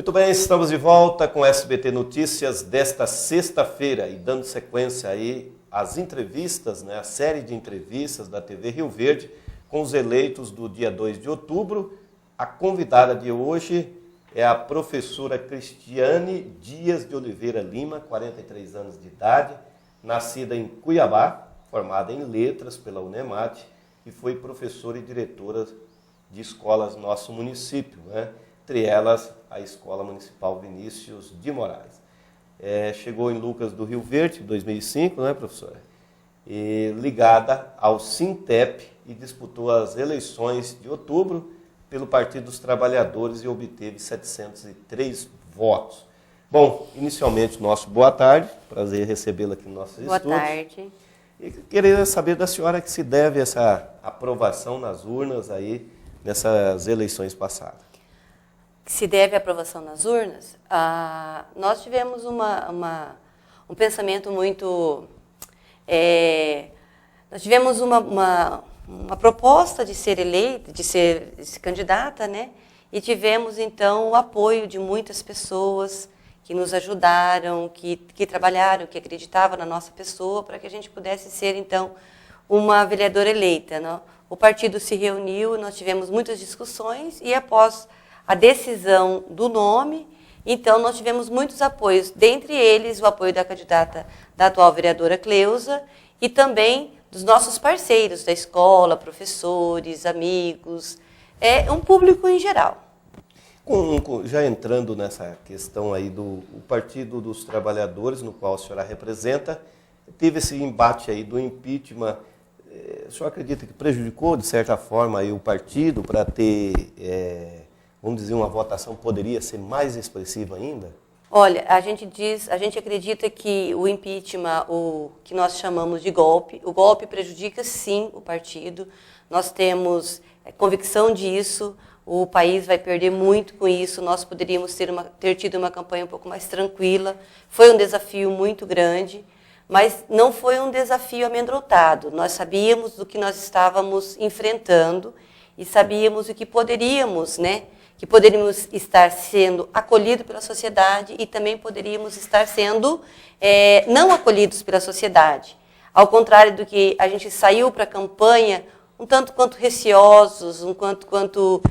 Muito bem, estamos de volta com SBT Notícias desta sexta-feira e dando sequência aí às entrevistas, a série de entrevistas da TV Rio Verde com os eleitos do dia 2 de outubro. A convidada de hoje é a professora Cristiane Dias de Oliveira Lima, 43 anos de idade, nascida em Cuiabá, formada em letras pela UNEMAT e foi professora e diretora de escolas no nosso município, entre elas a Escola Municipal Vinícius de Moraes. Chegou em Lucas do Rio Verde em 2005, professora? E ligada ao Sintep e disputou as eleições de outubro pelo Partido dos Trabalhadores e obteve 703 votos. Bom, inicialmente, nosso boa tarde, prazer recebê-la aqui no nosso estúdio. Boa tarde. E queria saber da senhora que se deve essa aprovação nas urnas aí nessas eleições passadas. Se deve à aprovação nas urnas, nós tivemos um pensamento muito... nós tivemos uma proposta de ser eleita, de ser candidata, E tivemos, então, o apoio de muitas pessoas que nos ajudaram, que trabalharam, que acreditavam na nossa pessoa, para que a gente pudesse ser, então, uma vereadora eleita. O partido se reuniu, nós tivemos muitas discussões e, após a decisão do nome, então, nós tivemos muitos apoios, dentre eles o apoio da candidata da atual vereadora Cleusa e também dos nossos parceiros da escola, professores, amigos, um público em geral. Já entrando nessa questão aí do Partido dos Trabalhadores, no qual a senhora representa, teve esse embate aí do impeachment. A senhora acredita que prejudicou, de certa forma, aí o partido para ter, vamos dizer, uma votação que poderia ser mais expressiva ainda? Olha, a gente acredita que o impeachment, o que nós chamamos de golpe, o golpe prejudica sim o partido. Nós temos convicção disso, o país vai perder muito com isso, nós poderíamos ter tido uma campanha um pouco mais tranquila. Foi um desafio muito grande, mas não foi um desafio amedrontado. Nós sabíamos do que nós estávamos enfrentando e sabíamos o que poderíamos, que poderíamos estar sendo acolhidos pela sociedade e também poderíamos estar sendo não acolhidos pela sociedade. Ao contrário do que a gente saiu para a campanha um tanto quanto receosos, um tanto quanto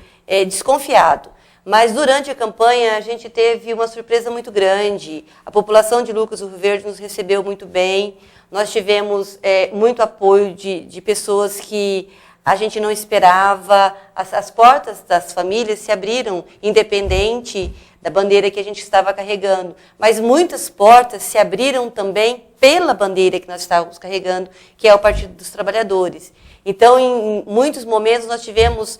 desconfiado. Mas durante a campanha a gente teve uma surpresa muito grande. A população de Lucas do Rio Verde nos recebeu muito bem. Nós tivemos muito apoio de pessoas que a gente não esperava. As portas das famílias se abriram, independente da bandeira que a gente estava carregando. Mas muitas portas se abriram também pela bandeira que nós estávamos carregando, que é o Partido dos Trabalhadores. Então, em muitos momentos, nós tivemos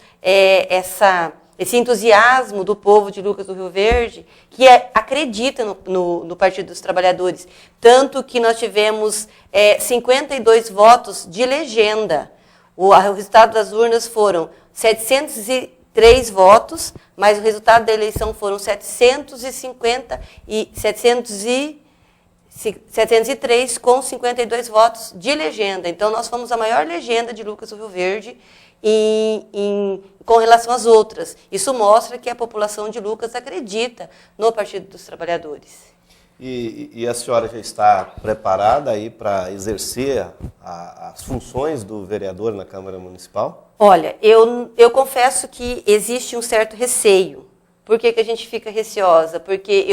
esse entusiasmo do povo de Lucas do Rio Verde, que acredita no Partido dos Trabalhadores. Tanto que nós tivemos 52 votos de legenda. O resultado das urnas foram 703 votos, mas o resultado da eleição foram 703 com 52 votos de legenda. Então, nós fomos a maior legenda de Lucas do Rio Verde com relação às outras. Isso mostra que a população de Lucas acredita no Partido dos Trabalhadores. E a senhora já está preparada aí para exercer as funções do vereador na Câmara Municipal? Olha, eu confesso que existe um certo receio. Por que a gente fica receosa? Porque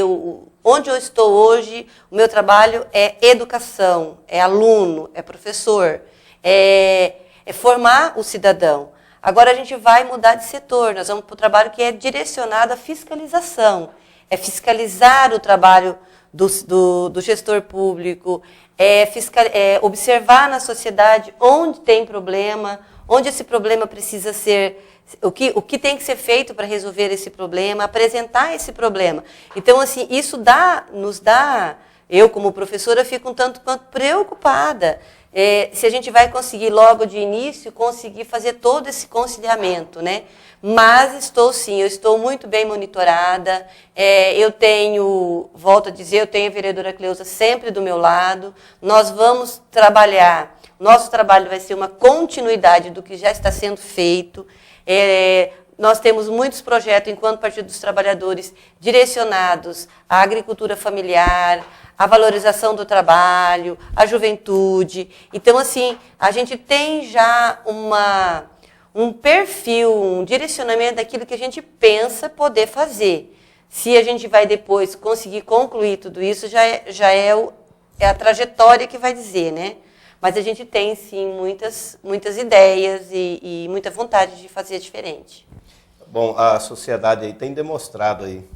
onde eu estou hoje, o meu trabalho é educação, é aluno, é professor, é formar o cidadão. Agora a gente vai mudar de setor, nós vamos para o trabalho que é direcionado à fiscalização. É fiscalizar o trabalho do gestor público, observar na sociedade onde tem problema, onde esse problema precisa ser... O que tem que ser feito para resolver esse problema, apresentar esse problema. Então, assim, isso nos dá... Eu, como professora, fico um tanto quanto preocupada se a gente vai conseguir logo de início, conseguir fazer todo esse conciliamento, Mas eu estou muito bem monitorada, volto a dizer, eu tenho a vereadora Cleusa sempre do meu lado, nós vamos trabalhar, nosso trabalho vai ser uma continuidade do que já está sendo feito, nós temos muitos projetos, enquanto Partido dos Trabalhadores, direcionados à agricultura familiar, à valorização do trabalho, à juventude. Então, assim, a gente tem já um perfil, um direcionamento daquilo que a gente pensa poder fazer. Se a gente vai depois conseguir concluir tudo isso, já é a trajetória que vai dizer, né? Mas a gente tem, sim, muitas ideias e muita vontade de fazer diferente. Bom, a sociedade aí tem demonstrado aí,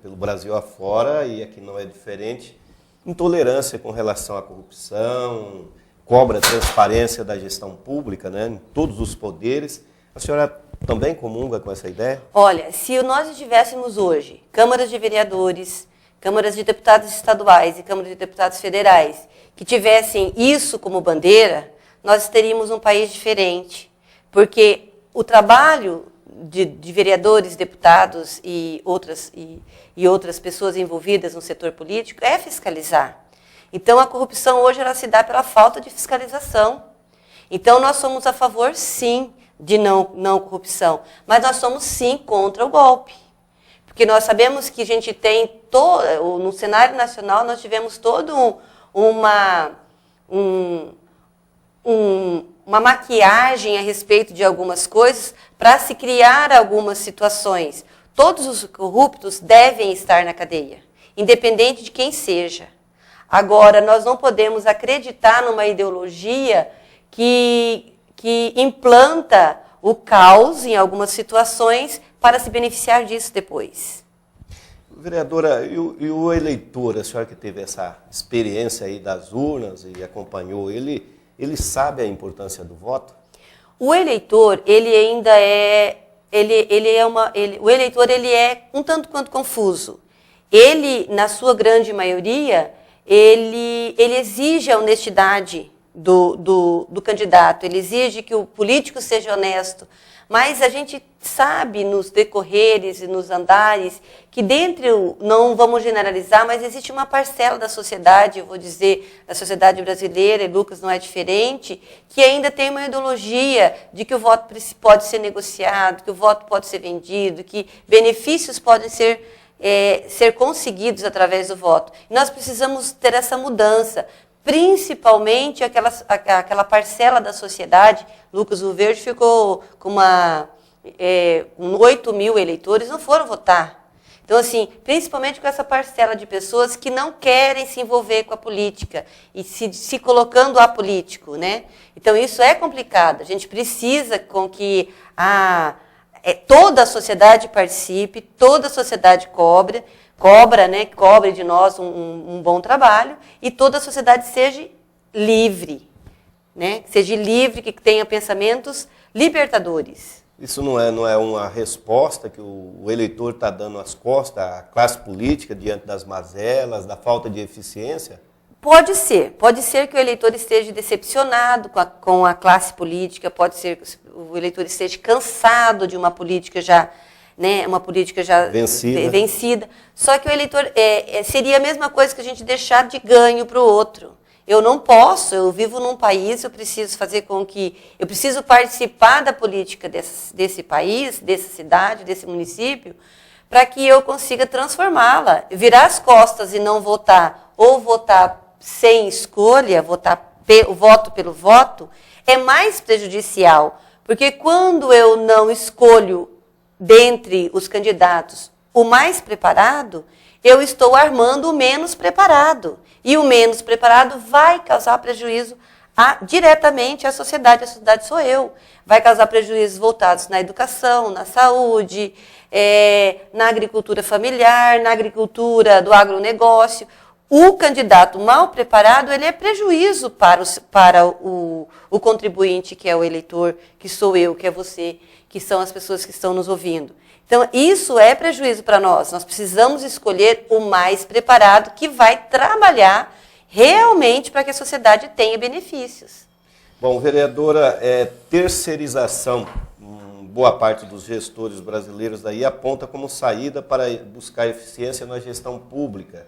pelo Brasil afora, e aqui não é diferente, intolerância com relação à corrupção, cobra transparência da gestão pública, né, em todos os poderes. A senhora também comunga com essa ideia? Olha, se nós tivéssemos hoje câmaras de vereadores, câmaras de deputados estaduais e câmaras de deputados federais que tivessem isso como bandeira, nós teríamos um país diferente. Porque o trabalho de vereadores, deputados e outras pessoas envolvidas no setor político é fiscalizar. Então, a corrupção hoje ela se dá pela falta de fiscalização. Então, nós somos a favor, sim, de não corrupção, mas nós somos, sim, contra o golpe. Porque nós sabemos que a gente tem, no cenário nacional, nós tivemos todo uma maquiagem a respeito de algumas coisas para se criar algumas situações. Todos os corruptos devem estar na cadeia, independente de quem seja. Agora, nós não podemos acreditar numa ideologia que implanta o caos em algumas situações para se beneficiar disso depois. Vereadora, e o eleitor, a senhora que teve essa experiência aí das urnas e acompanhou, ele sabe a importância do voto? O eleitor, ele ainda o eleitor, ele é um tanto quanto confuso. Ele, na sua grande maioria, ele exige a honestidade do candidato, ele exige que o político seja honesto, mas a gente sabe nos decorreres e nos andares que não vamos generalizar, mas existe uma parcela da sociedade, eu vou dizer, da sociedade brasileira, e Lucas não é diferente, que ainda tem uma ideologia de que o voto pode ser negociado, que o voto pode ser vendido, que benefícios podem ser conseguidos através do voto. E nós precisamos ter essa mudança, principalmente aquela parcela da sociedade. Lucas Rio Verde ficou com 8 mil eleitores, não foram votar. Então, assim, principalmente com essa parcela de pessoas que não querem se envolver com a política e se colocando apolítico, né? Então, isso é complicado. A gente precisa com que toda a sociedade participe, toda a sociedade cobre de nós um bom trabalho e toda a sociedade seja livre, né? Seja livre, que tenha pensamentos libertadores. Isso não é uma resposta que o eleitor está dando às costas à classe política diante das mazelas, da falta de eficiência? Pode ser que o eleitor esteja decepcionado com a classe política, pode ser que o eleitor esteja cansado de uma política já vencida. Só que o eleitor seria a mesma coisa que a gente deixar de ganho para o outro. Eu não posso, eu vivo num país, eu preciso participar da política desse país, dessa cidade, desse município, para que eu consiga transformá-la. Virar as costas e não votar, ou votar sem escolha, o voto pelo voto, é mais prejudicial. Porque quando eu não escolho dentre os candidatos o mais preparado, eu estou armando o menos preparado. E o menos preparado vai causar prejuízo diretamente à sociedade. A sociedade sou eu. Vai causar prejuízos voltados na educação, na saúde, na agricultura familiar, na agricultura do agronegócio. O candidato mal preparado, ele é prejuízo para o contribuinte, que é o eleitor, que sou eu, que é você, que são as pessoas que estão nos ouvindo. Então, isso é prejuízo para nós. Nós precisamos escolher o mais preparado, que vai trabalhar realmente para que a sociedade tenha benefícios. Bom, vereadora, terceirização, boa parte dos gestores brasileiros daí aponta como saída para buscar eficiência na gestão pública.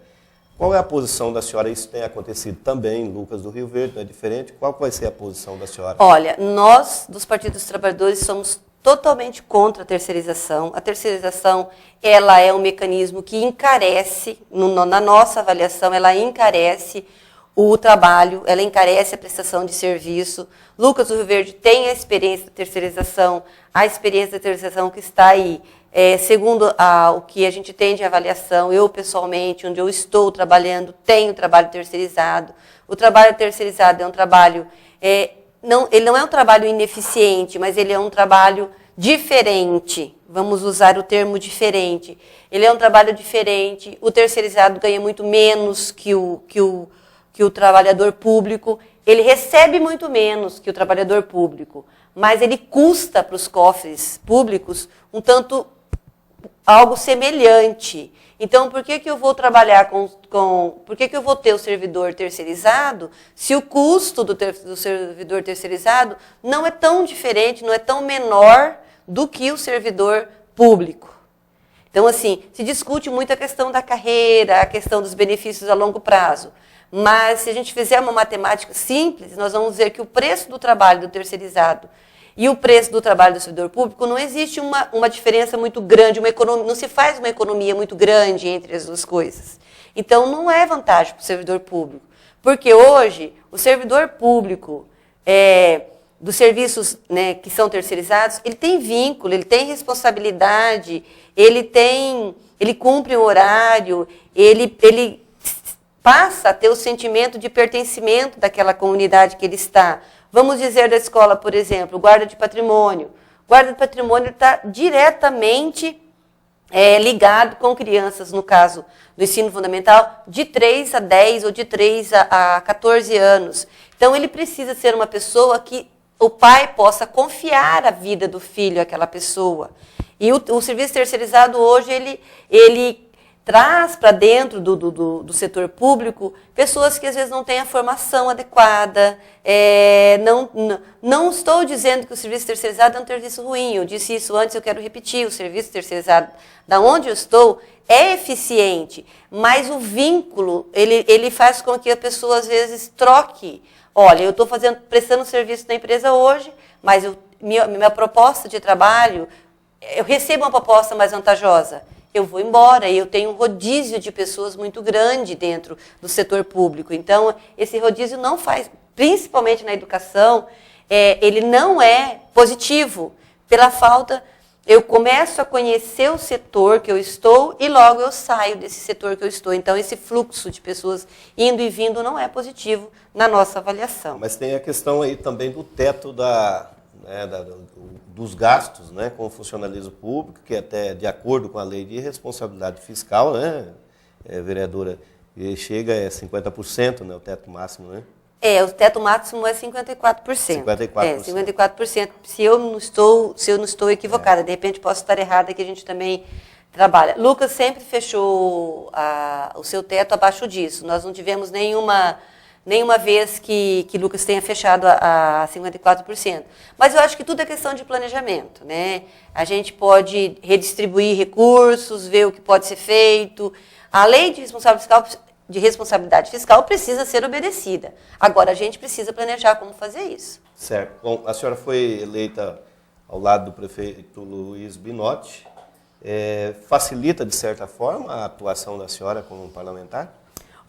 Qual é a posição da senhora? Isso tem acontecido também em Lucas do Rio Verde, não é diferente? Qual vai ser a posição da senhora? Olha, nós, dos Partidos dos Trabalhadores, somos totalmente contra a terceirização. A terceirização, ela é um mecanismo que encarece, na nossa avaliação, ela encarece o trabalho, ela encarece a prestação de serviço. Lucas do Rio Verde tem a experiência da terceirização, a experiência da terceirização que está aí. Segundo o que a gente tem de avaliação, eu pessoalmente, onde eu estou trabalhando, tenho trabalho terceirizado. O trabalho terceirizado é um trabalho, ele não é um trabalho ineficiente, mas ele é um trabalho diferente. Vamos usar o termo diferente. Ele é um trabalho diferente, o terceirizado ganha muito menos que o trabalhador público, ele recebe muito menos que o trabalhador público, mas ele custa para os cofres públicos um tanto algo semelhante. Então, por que eu vou trabalhar por que eu vou ter o servidor terceirizado se o custo do servidor terceirizado não é tão diferente, não é tão menor do que o servidor público? Então, assim, se discute muito a questão da carreira, a questão dos benefícios a longo prazo. Mas, se a gente fizer uma matemática simples, nós vamos ver que o preço do trabalho do terceirizado e o preço do trabalho do servidor público, não existe uma diferença muito grande, não se faz uma economia muito grande entre as duas coisas. Então, não é vantagem para o servidor público. Porque hoje, o servidor público dos serviços, né, que são terceirizados, ele tem vínculo, ele tem responsabilidade, ele cumpre o horário, ele passa a ter o sentimento de pertencimento daquela comunidade que ele está. Vamos dizer da escola, por exemplo, o guarda de patrimônio. O guarda de patrimônio está diretamente ligado com crianças, no caso do ensino fundamental, de 3 a 10 ou de 3 a 14 anos. Então, ele precisa ser uma pessoa que o pai possa confiar a vida do filho àquela pessoa. E o serviço terceirizado hoje, ele traz para dentro do setor público pessoas que às vezes não têm a formação adequada. Não estou dizendo que o serviço terceirizado é um serviço ruim, eu disse isso antes, eu quero repetir, o serviço terceirizado, da onde eu estou, é eficiente, mas o vínculo, ele faz com que a pessoa às vezes troque. Olha, eu estou prestando serviço na empresa hoje, mas minha proposta de trabalho, eu recebo uma proposta mais vantajosa. Eu vou embora e eu tenho um rodízio de pessoas muito grande dentro do setor público. Então, esse rodízio não faz, principalmente na educação, ele não é positivo. Pela falta, eu começo a conhecer o setor que eu estou e logo eu saio desse setor que eu estou. Então, esse fluxo de pessoas indo e vindo não é positivo na nossa avaliação. Mas tem a questão aí também do teto dos gastos, né, com o funcionalismo público, que até de acordo com a lei de responsabilidade fiscal, né, vereadora, chega a 50%, né, o teto máximo, né? O teto máximo é 54%. 54%. 54%. Se eu não estou equivocada, de repente posso estar errada, que a gente também trabalha. Lucas sempre fechou o seu teto abaixo disso. Nós não tivemos nenhuma vez que Lucas tenha fechado a 54%. Mas eu acho que tudo é questão de planejamento, né? A gente pode redistribuir recursos, ver o que pode ser feito. A lei de responsabilidade fiscal precisa ser obedecida. Agora, a gente precisa planejar como fazer isso. Certo. Bom, a senhora foi eleita ao lado do prefeito Luiz Binotti. Facilita, de certa forma, a atuação da senhora como parlamentar?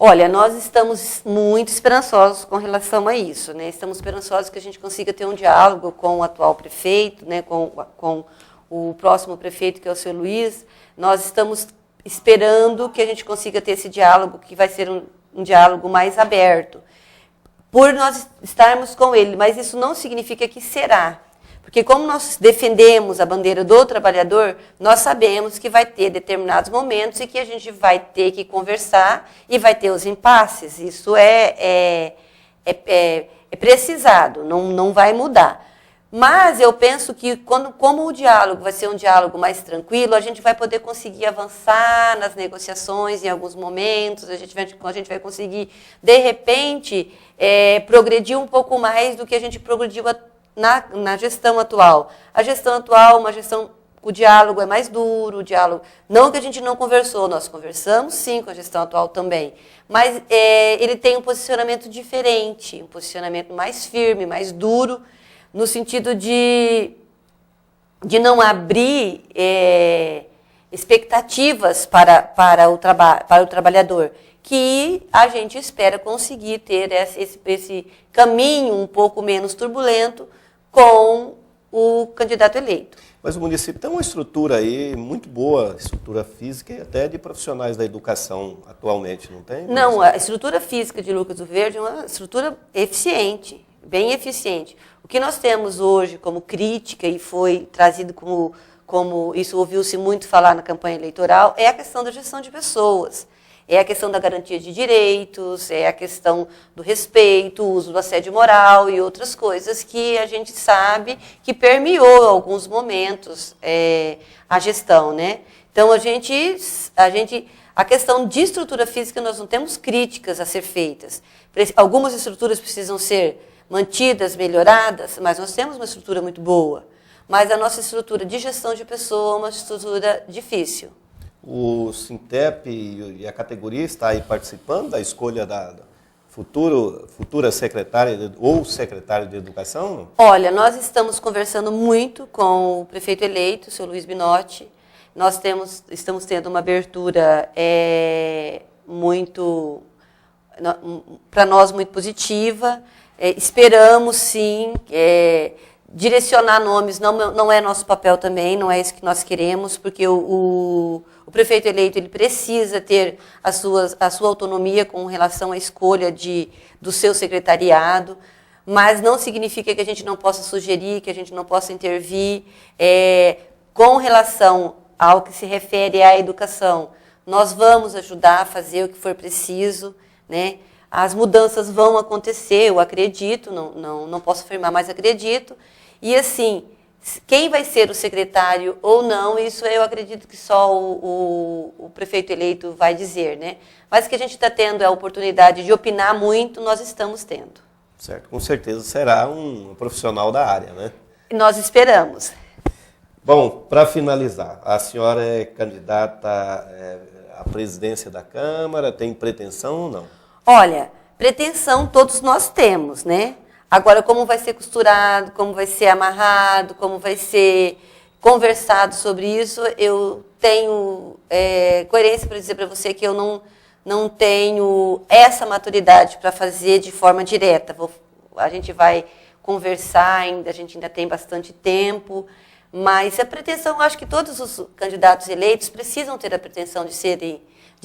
Olha, nós estamos muito esperançosos com relação a isso, né? Estamos esperançosos que a gente consiga ter um diálogo com o atual prefeito, né? com o próximo prefeito, que é o seu Luiz. Nós estamos esperando que a gente consiga ter esse diálogo, que vai ser um diálogo mais aberto, por nós estarmos com ele, mas isso não significa que será. Porque como nós defendemos a bandeira do trabalhador, nós sabemos que vai ter determinados momentos em que a gente vai ter que conversar e vai ter os impasses. Isso é precisado, não vai mudar. Mas eu penso que como o diálogo vai ser um diálogo mais tranquilo, a gente vai poder conseguir avançar nas negociações em alguns momentos, a gente vai conseguir, de repente, progredir um pouco mais do que a gente progrediu na gestão atual. A gestão atual, o diálogo é mais duro, o diálogo, não que a gente não conversou, nós conversamos sim com a gestão atual também, mas ele tem um posicionamento diferente, um posicionamento mais firme, mais duro, no sentido de de não abrir expectativas para o trabalhador, que a gente espera conseguir ter esse caminho um pouco menos turbulento com o candidato eleito. Mas o município tem uma estrutura aí muito boa, estrutura física e até de profissionais da educação atualmente, não tem? Não, a estrutura física de Lucas do Verde é uma estrutura eficiente, bem eficiente. O que nós temos hoje como crítica, e foi trazido como isso ouviu-se muito falar na campanha eleitoral, é a questão da gestão de pessoas. É a questão da garantia de direitos, é a questão do respeito, o uso do assédio moral e outras coisas que a gente sabe que permeou em alguns momentos a gestão, né? Então, a questão de estrutura física, nós não temos críticas a ser feitas. Algumas estruturas precisam ser mantidas, melhoradas, mas nós temos uma estrutura muito boa. Mas a nossa estrutura de gestão de pessoa é uma estrutura difícil. O Sintep e a categoria está aí participando da escolha da futura secretária ou secretário de Educação? Olha, nós estamos conversando muito com o prefeito eleito, o senhor Luiz Binotti. Nós estamos tendo uma abertura para nós, muito positiva. Esperamos, sim, direcionar nomes não é nosso papel também, não é isso que nós queremos, porque o prefeito eleito ele precisa ter a sua autonomia com relação à escolha do seu secretariado, mas não significa que a gente não possa sugerir, que a gente não possa intervir. Com relação ao que se refere à educação, nós vamos ajudar a fazer o que for preciso, né? As mudanças vão acontecer, eu acredito, não posso afirmar, mas acredito. E assim, quem vai ser o secretário ou não, isso eu acredito que só o prefeito eleito vai dizer, né? Mas que a gente está tendo a oportunidade de opinar muito, nós estamos tendo. Certo, com certeza será um profissional da área, né? Nós esperamos. Bom, para finalizar, a senhora é candidata à presidência da Câmara, tem pretensão ou não? Olha, pretensão todos nós temos, né? Agora, como vai ser costurado, como vai ser amarrado, como vai ser conversado sobre isso, eu tenho coerência para dizer para você que eu não tenho essa maturidade para fazer de forma direta. A gente vai conversar, a gente ainda tem bastante tempo, mas a pretensão, eu acho que todos os candidatos eleitos precisam ter a pretensão de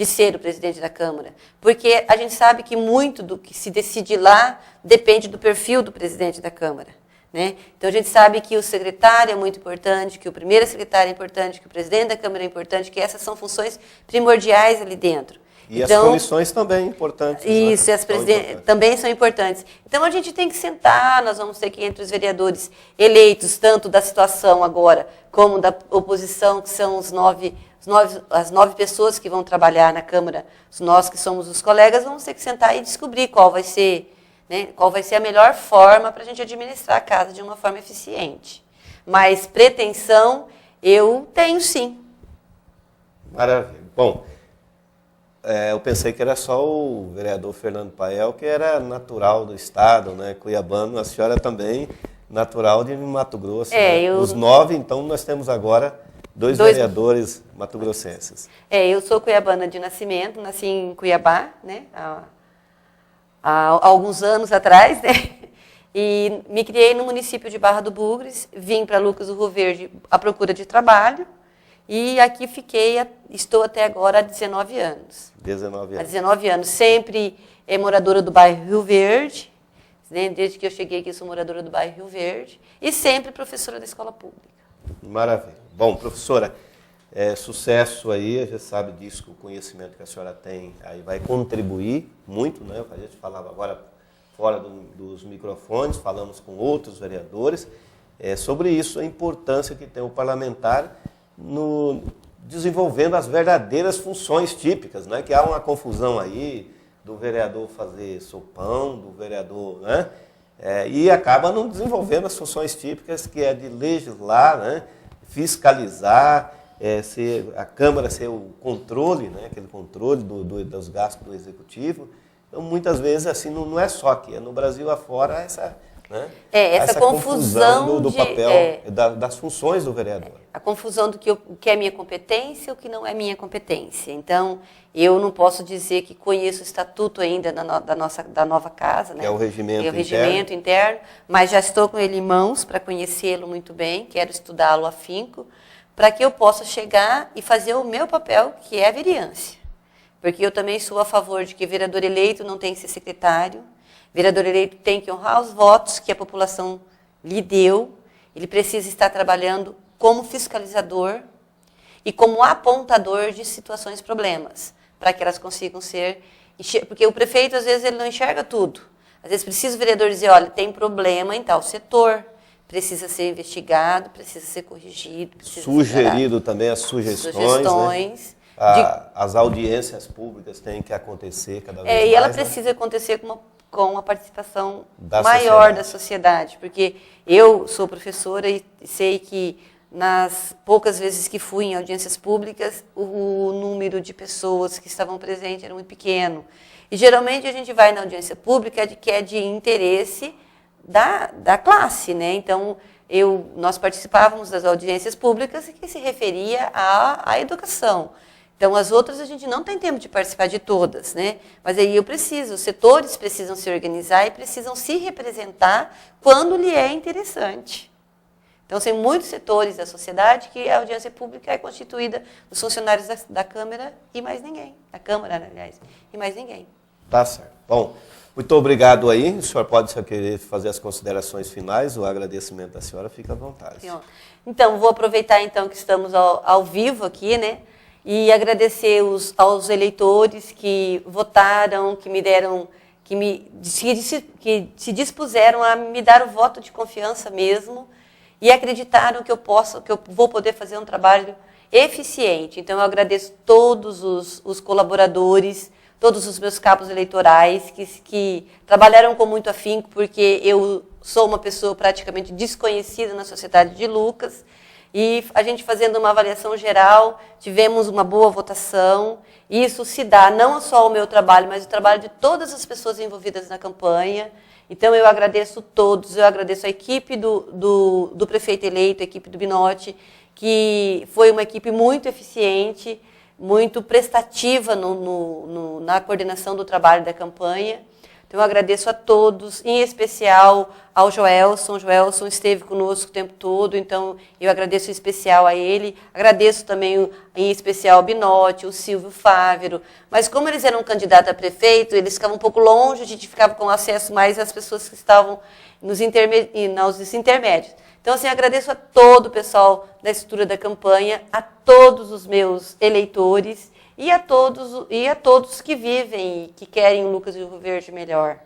ser o presidente da Câmara, porque a gente sabe que muito do que se decide lá depende do perfil do presidente da Câmara, né? Então, a gente sabe que o secretário é muito importante, que o primeiro secretário é importante, que o presidente da Câmara é importante, que essas são funções primordiais ali dentro. E então, as comissões também importantes. Isso, né? Também são importantes. Então, a gente tem que sentar, nós vamos ter que, entre os vereadores eleitos, tanto da situação agora, como da oposição, que são as 9 pessoas que vão trabalhar na Câmara, nós que somos os colegas, vamos ter que sentar e descobrir qual vai ser, né, qual vai ser a melhor forma para a gente administrar a casa de uma forma eficiente. Mas pretensão eu tenho sim. Maravilha. Bom, eu pensei que era só o vereador Fernando Pael, que era natural do estado, né, cuiabano, a senhora também natural de Mato Grosso. Né? Os 9, então, nós temos agora dois vereadores matogrossenses. Eu sou cuiabana de nascimento, nasci em Cuiabá, né, há alguns anos atrás, né, e me criei no município de Barra do Bugres, vim para Lucas do Rio Verde à procura de trabalho, e aqui estou até agora há 19 anos. 19 anos. Há 19 anos, sempre moradora do bairro Rio Verde, né, desde que eu cheguei aqui sou moradora do bairro Rio Verde, e sempre professora da escola pública. Maravilha. Bom, professora, sucesso aí, a gente sabe disso, que o conhecimento que a senhora tem aí vai contribuir muito, né? A gente falava agora fora dos microfones, falamos com outros vereadores, sobre isso, a importância que tem o parlamentar no desenvolvendo as verdadeiras funções típicas, né? Que há uma confusão aí do vereador fazer sopão, do vereador, né? E acaba não desenvolvendo as funções típicas, que é de legislar, né? Fiscalizar, a Câmara ser o controle, né? Aquele controle dos gastos do Executivo. Então, muitas vezes, assim, não é só aqui, no Brasil afora, essa né? Essa confusão do de, papel, das funções do vereador. A confusão do o que é minha competência e o que não é minha competência. Então, eu não posso dizer que conheço o estatuto ainda da nova casa, né? Que é o regimento, regimento interno, mas já estou com ele em mãos para conhecê-lo muito bem, quero estudá-lo afinco, para que eu possa chegar e fazer o meu papel, que é a vereança. Porque eu também sou a favor de que vereador eleito não tem que ser secretário, vereador eleito tem que honrar os votos que a população lhe deu, ele precisa estar trabalhando como fiscalizador e como apontador de situações e problemas, para que elas consigam ser... Porque o prefeito, às vezes, ele não enxerga tudo. Às vezes precisa o vereador dizer, olha, tem problema em tal setor, precisa ser investigado, precisa ser corrigido. Precisa Sugerido também as sugestões. Né? As audiências públicas têm que acontecer cada vez mais. E ela né? precisa acontecer com a participação maior da sociedade, porque eu sou professora e sei que nas poucas vezes que fui em audiências públicas, o número de pessoas que estavam presentes era muito pequeno. E geralmente a gente vai na audiência pública que é de interesse da classe, né? Então, nós participávamos das audiências públicas que se referia à educação. Então, as outras a gente não tem tempo de participar de todas, né? Mas aí os setores precisam se organizar e precisam se representar quando lhe é interessante. Então, tem muitos setores da sociedade que a audiência pública é constituída dos funcionários da Câmara e mais ninguém. Da Câmara, aliás, e mais ninguém. Tá certo. Bom, muito obrigado aí. O senhor pode só querer fazer as considerações finais, o agradecimento da senhora, fica à vontade. Senhor. Então, vou aproveitar então que estamos ao vivo aqui, né? E agradecer aos eleitores que votaram, que me deram, que se dispuseram a me dar o voto de confiança mesmo e acreditaram que eu vou poder fazer um trabalho eficiente. Então, eu agradeço todos os colaboradores, todos os meus cabos eleitorais que trabalharam com muito afinco, porque eu sou uma pessoa praticamente desconhecida na sociedade de Lucas. E a gente fazendo uma avaliação geral, tivemos uma boa votação. Isso se dá não só ao meu trabalho, mas ao trabalho de todas as pessoas envolvidas na campanha. Então, eu agradeço todos, eu agradeço a equipe do prefeito eleito, a equipe do Binotti, que foi uma equipe muito eficiente, muito prestativa na coordenação do trabalho da campanha. Então, eu agradeço a todos, em especial ao Joelson. O Joelson esteve conosco o tempo todo, então eu agradeço em especial a ele. Agradeço também em especial ao Binotti, o Silvio Fávero. Mas como eles eram candidatos a prefeito, eles ficavam um pouco longe, a gente ficava com acesso mais às pessoas que estavam nos intermédios. Então, assim, agradeço a todo o pessoal da estrutura da campanha, a todos os meus eleitores, e a todos que vivem e que querem o Lucas do Rio Verde melhor.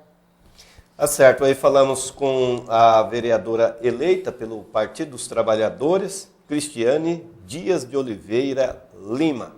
Tá certo, aí falamos com a vereadora eleita pelo Partido dos Trabalhadores, Cristiane Dias de Oliveira Lima.